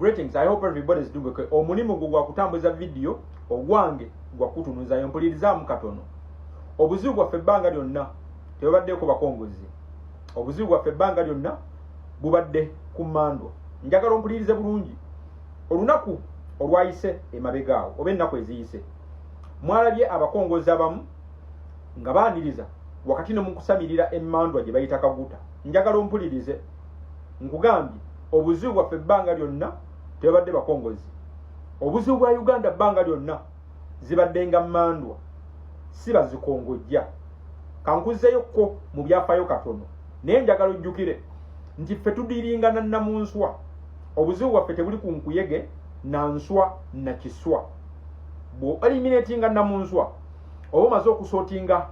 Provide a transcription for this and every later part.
Greetings, I hope everybody is doing okay. Omulimu gwa kutambuza video ogwange gwa kutunuza yompulirizamu katono. Obuzibu bwa febbanga lyonna tebadde ko bakongozi. Obuzibu bwa febbanga lyonna bubadde kumandwa. Njagala ompulirize bulungi. Olunaku olwayise emabegaawo oba ennaku eziyise. Mwalabye abakongozi abamu nga baaniriza wakati ne mukusamirira emmandwa gye bayita kaguta. Njagala ompulirize nkugambye obuzibu bwa febbanga lyonna tebadde bakongozi. Obuzibu bwa Uganda bbanga lyonna zibadde nga mmandwa si bazikongojja. Kankuzeyo ko mu byafaayo katono naye njagala ojjukire nti ffe tudiringana namunswa. Obuzibu bwaffe tebuli ku nkuyege na nswa na kiswa. Bw'oliminatinga namunswa oba omaze okusootinga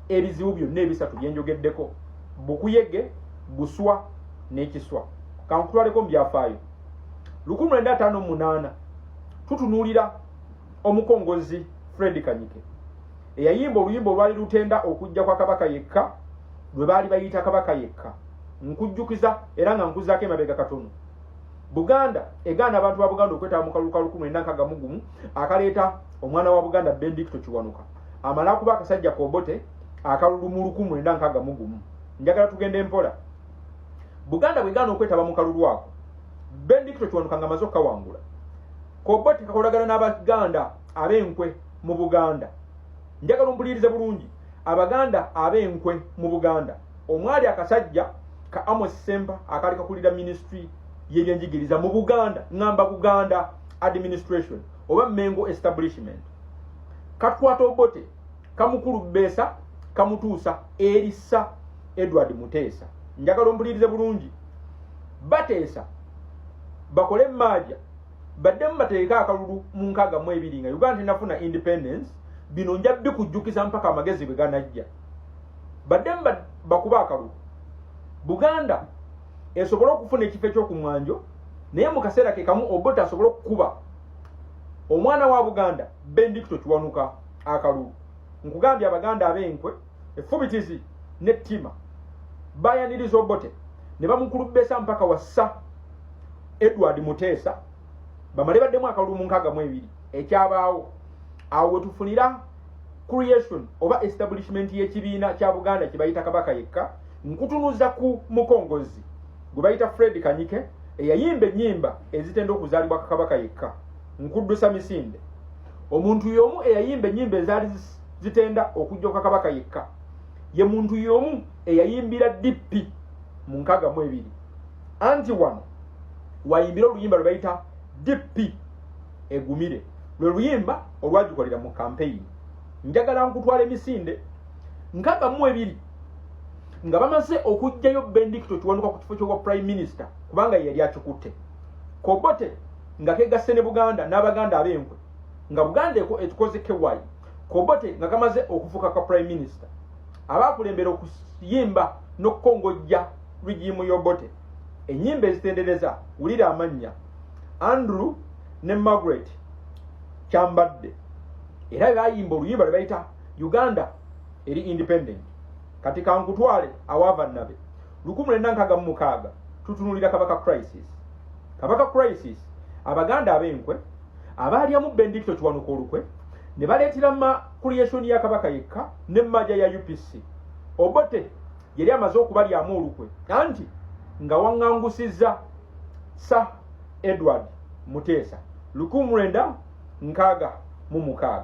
ebizibu byonna ebisatu bye njogeddeko: bukuyege, buswa n'ekiswa. Kankutwaleko mu byafaayo. 1958 tutunuulira omukongozi Fred Kanyike eyayimba oluyimba olwali lutenda okujja kwa Kabaka yekka lwe baali bayita Kabaka yekka. Nkujjukiza era nga nkuzaako emabega katono. Buganda egaana abantu ba Buganda okwetaba mu kalulu ka 1961 akaleeta omwana wa Buganda Benedicto Kiwanuka amala kuba akasajja Kobote akalulu mu 1961. Njagala tugende empola. Buganda bwegaana okwetaba mu kalulu ako, Benedicto Kiwanuka nga amaze okawangula. Kobote kakolagana n'Abaganda ab'enkwe mu Buganda. Njagala ompulirize bulungi. Abaganda ab'enkwe mu Buganda, omwali akasajja ka Amos Semba akali kakulira ministry y'ebyenjigiriza mu Buganda, ngamba Buganda administration oba Mengo establishment, katwata Obote kamukulu Besa kamutuusa erisa Edward Muteesa. Njagala ompulirize bulungi. Bateesa bakole maja badde mbateeka akalulu mu 62 nga Uganda inafuna independence. Bino nja bikujjukiza mpaka amagezi bwe ganajja. Badde bakuba akalulu Buganda esobola okufuna ekifo ekyokumwanjo naye mu kaseera ke kamu Obote asobola okukuba omwana wa Buganda Benedicto Kiwanuka akalulu. Nkugambye Abaganda ab'enkwe effubitizi n'ettima bayaniriza Obote ne bamukulubesa mpaka wassa Edward Muteesa bamale baddemu akalulu mu 62. Ekyabaawo awo wetufunira creation oba establishment y'ekibiina kya Buganda kye bayita Kabaka yekka. Nkutunuza ku mukongozi gwe bayita Fred Kanyike eyayimba ennyimba ezitenda okuzaalibwa Kabaka yekka. Nkuddusa misinde omuntu y'omu eyayimba ennyimba ezaali zitenda okujja kwa Kabaka yekka ye muntu y'omu eyayimbira DP mu 62. Anti wano wayimbira oluyimba lwe bayita DP egumire, lwe luyimba olwagikolera mu campaign. Njagala nkutwala emisinde 62 nga bamaze okujjayo Benedicto Kiwanuka ku kifo ky'obwa prime minister kubanga yali akikutte. Kobote nga kegasse ne Buganda n'Abaganda ab'enkwe nga Buganda ekikoze kewayi, Kobote nga kamaze okufuuka ka prime minister. Abakulembera okuyimba n'okukongojja rigimu y'Obote ennyimba ezitendereza wulira amannya Andrew ne Margaret Kyambadde era bayimba oluyimba lwe bayita Uganda eri independent. Kati kankutwale awava nabe 1966 tutunulira Kabaka crisis. Kabaka crisis Abaganda ab'enkwe abalyamu Benedicto Kiwanuka olukwe ne baleetera ma creation ya Kabaka yekka ne maja ya UPC. Obote yali amaze okubalyamu olukwe anti nga waŋŋangusizza Sir Edward Muteesa 1966.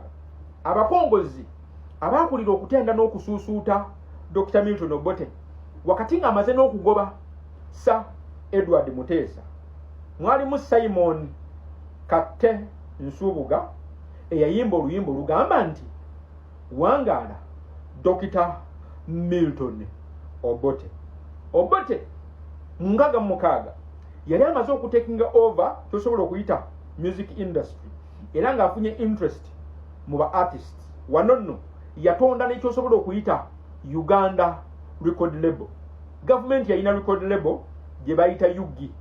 Abakongozi abakulira okutenda n'okusuusuuta Dr. Milton Obote wakati nga amaze n'okugoba Sir Edward Muteesa mwalimu Simon Katte Nsubuga eyayimba oluyimba olugamba nti wangaala Dr. Milton Obote. Obote mu 1966 yali amaze okutakinga over tosobola okuyita music industry era ng'afunye interest mu ba artists. Wano yatonda n'ekyosobola okuyita Uganda record label. Government yalina record label gye bayita UGI,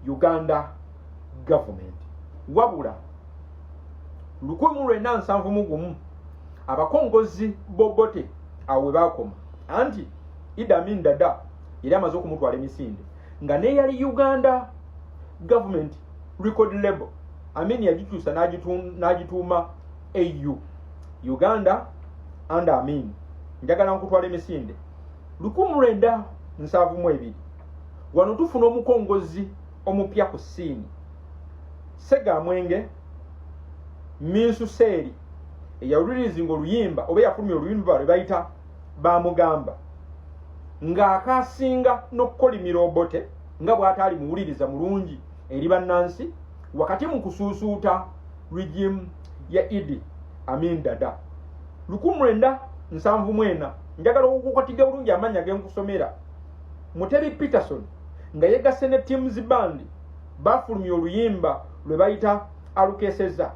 Uganda government. Wabula 1971 abakongozi Bobote awe bakoma anti Idi Amin Dada yali amaze okumutwala emisinde nga ne yali Uganda government record label Amini yagikyusa n'agituuma AU Uganda and Amin njagala nkutwala emisinde 1972 wano tufuna omukongozi omupya ku ssiini Sega Mwenge Minsu Seri eyawulirizinga oluyimba oba yafulumya oluyimba lwe bayita Bamugamba ng'akasinga n'okukolimira Obote nga bw'ataali muwuliriza mulungi eri bannansi wakati mu kusuusuuta regime ya Idi Amin Dada 1974 njagala okukwatiga bulungi amanya genkusomera Mutebi Peterson nga yegasse ne Teams Band bafulumya oluyimba lwe bayita Alukeseza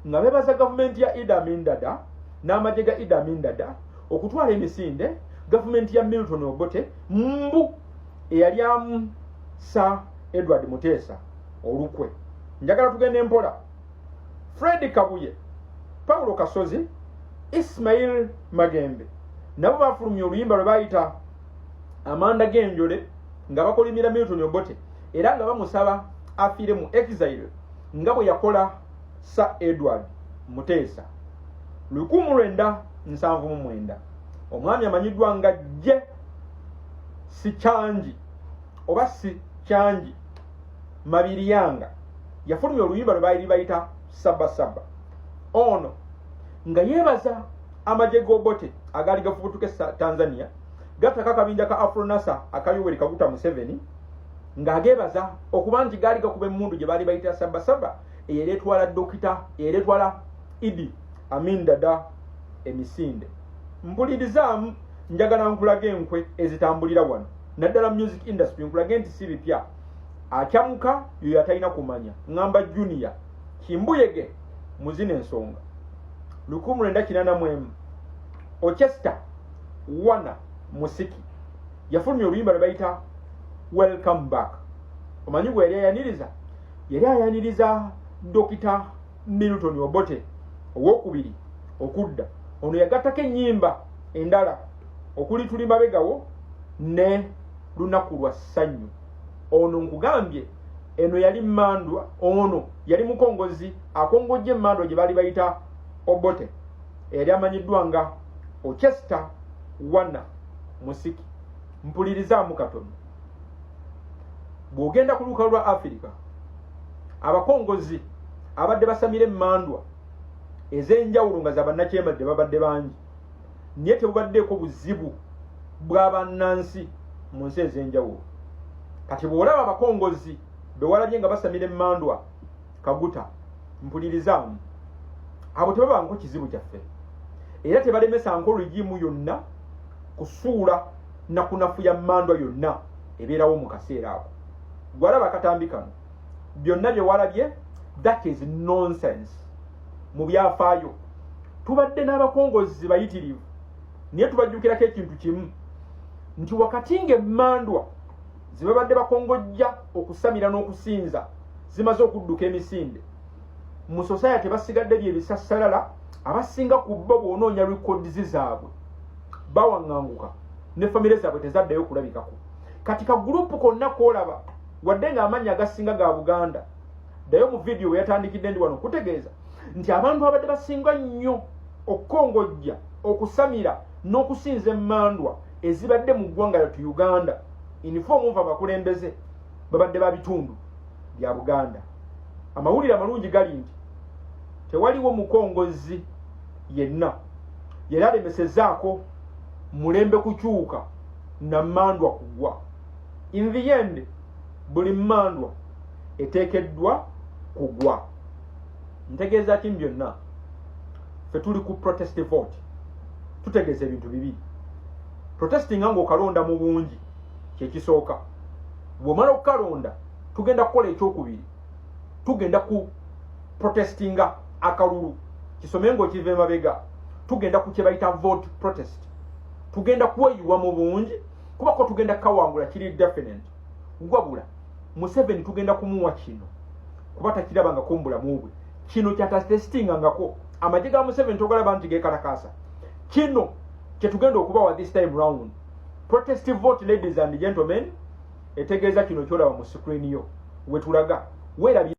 nga bebaza gavumenti ya Idi Amin Dada n'amagye ga Idi Amin Dada okutwala emisinde gavumenti ya Milton Obote mbu eyali amu Sir Edward Mutesa olukwe njagala tugende mpola Fred Kabuye Paulo Kasozi Ismail Magembe nabo bafulumya oluyimba lwe bayita Amanda Genjole nga bakolimira Milton Obote era nga bamusaba afiire mu exile nga bwe yakola Sir Edward Mutesa 1979 omwami amanyiddwa nga Je Sichanji oba Sichanji Mabiriyanga yafulumya oluyimba lwe baali bayita Saba Saba ono nga yebaza amagye g'Obote agali gafubutuke Tanzania gataka akabinja ka Afronasa akayoweri Kaguta Museveni nga agebaza okuba nti gaali gakuba emmundu gye baali bayita Saba Saba eyeretwala Dokita eyeretwala Idi Amin Dada emisinde mpulirizamu njagala nkulage enkwe ezitambulira wano naddala music industry nkulage nti si bipya akyamuka yo yatalina kumanya ngamba Junior Kimbuyege muzina ensonga 1984 Orchestra Wana Musiki yafulumya oluyimba lwe bayita Welcome Back omanyi bwe yali ayaniriza Dokita Milton Obote owokubiri okudda ono yagattako ennyimba endala okuli tuli mabegawo ne lunaku lwa ssanyu ono nkugambye eno yali Mandwa ono yali mukongozi akongojje Mandwa gye bali bayita Obote eri amanyiddwa nga Orchestra Wana Musiki mpulirizamu katono bw'ogenda ku lukalu lwa Africa abakongozi abadde basamire Mandwa ez'enjawulo nga z'abannakyemadde babadde bangi naye tebubaddeeko buzibu bw'abannansi mu nsi ez'enjawulo kati bw'olaba abakongozi bewalabye nga basamire Mandwa Kaguta mpulirizamu abo tebabanko kizibu kyaffe era tebalemesa nko regimu yonna kusuula na kunafuya Mandwa yonna ebeerawo mu kaseera ako gwalaba akatambi kano byonna bye walabye that is nonsense mu byafaayo tubadde n'abakongozi bayitirivu naye tubajjukirako ekintu kimu nti wakati ng'emmandwa zibabadde bakongojja okusamira n'okusinza zimaze okudduka emisinde mu society basigadde byebisassalala abasinga ku bo bw'onoonya records zaabwe bawaŋŋanguka ne famire zaabwe tezaddayo kulabikako kati ka gurupu konna koolaba wadde ng'amannya agasinga ga Buganda ddayo mu vidiyo we yatandikidde ndi wano kutegeeza nti abantu abadde basinga nnyo okukongojja okusamira n'okusinza emmandwa ezibadde mu ggwanga lyattu Uganda inifomu nva abakulembeze babadde ba bitundu bya Buganda amawulire amalungi gali nti tewaliwo mukongozi yenna yali alemesezaako mulembe kukyuka na Mandwa kugwa in the end buli Mandwa eteekeddwa kugwa ntegeeza ki byonna ffe tuli ku protest vote tutegeeza ebintu bibiri protesting nga okalonda mu bungi kyekisooka bw'omala okukalonda tugenda kukola ekyokubiri tugenda ku protestinga akalulu kisome ng'okiva emabega tugenda ku kye bayita vote protest tugenda kuweyiwa mu bungi kubako tugenda kawangula kiri definite wabula Museveni tugenda kumuwa kino kuba takirabangako mu bulamu bwe kino kyatatestingangako amagye ga Museveni togalaba nti gekalakasa kino kyetugenda okubawa this time round protest vote ladies and gentlemen etegeeza kino kyolaba mu screen yo wetulaga weerabye